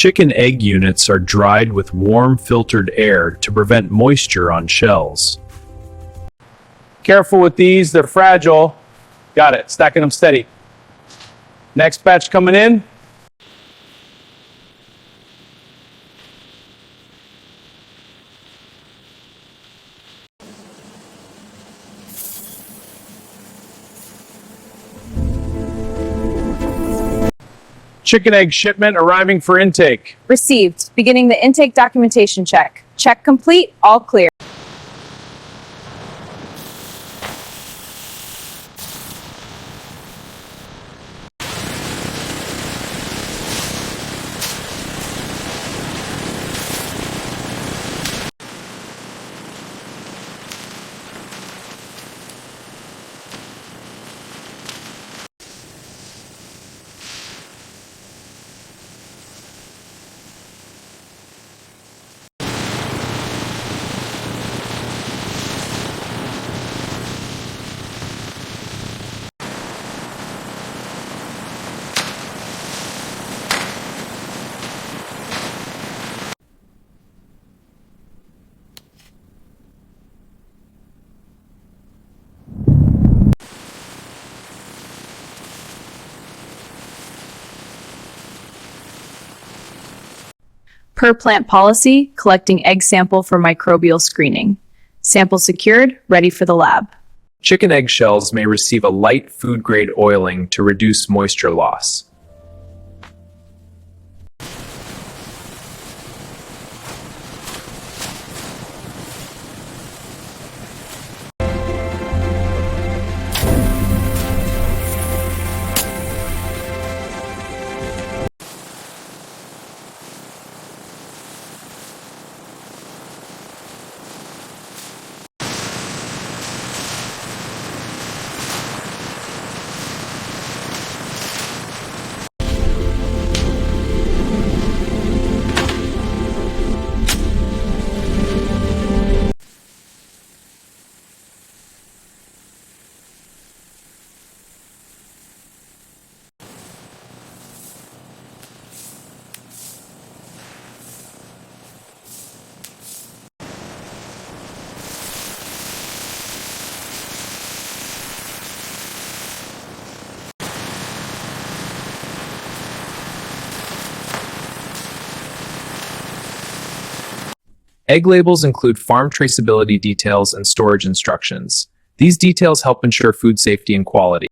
Chicken egg units are dried with warm filtered air to prevent moisture on shells. Careful with these, they're fragile. Got it, stacking them steady. Next batch coming in. Chicken egg shipment arriving for intake. Received. Beginning the intake documentation check. Check complete. All clear. Per plant policy, collecting egg sample for microbial screening. Sample secured, ready for the lab. Chicken egg shells may receive a light food-grade oiling to reduce moisture loss. Egg labels include farm traceability details and storage instructions. These details help ensure food safety and quality.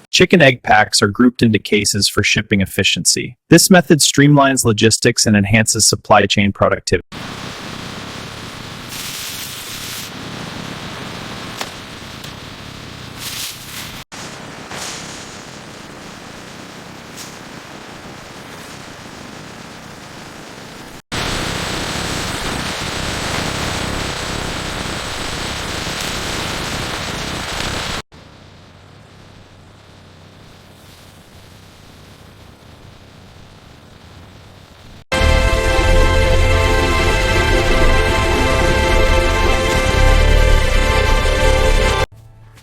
Chicken egg packs are grouped into cases for shipping efficiency. This method streamlines logistics and enhances supply chain productivity.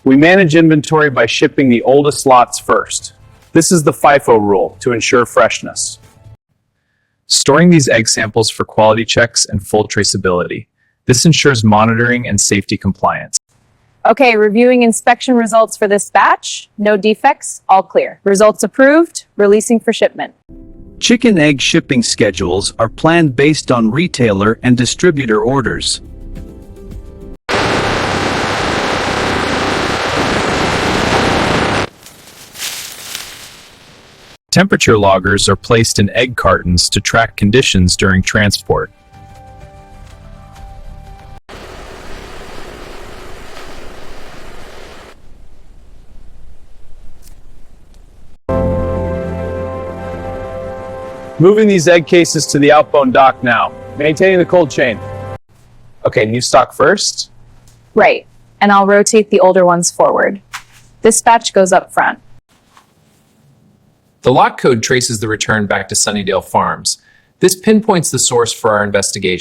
We manage inventory by shipping the oldest lots first. This is the FIFO rule to ensure freshness. Storing these egg samples for quality checks and full traceability. This ensures monitoring and safety compliance. Okay, reviewing inspection results for this batch. No defects, all clear. Results approved, releasing for shipment. Chicken egg shipping schedules are planned based on retailer and distributor orders. Temperature loggers are placed in egg cartons to track conditions during transport. Moving these egg cases to the outbound dock now. Maintaining the cold chain. Okay, new stock first. Right, and I'll rotate the older ones forward. This batch goes up front. The lot code traces the return back to Sunnydale Farms. This pinpoints the source for our investigation.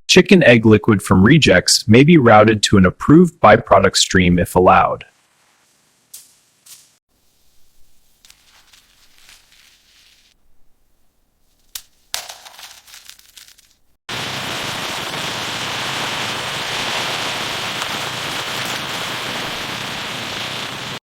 Chicken egg liquid from rejects may be routed to an approved byproduct stream if allowed.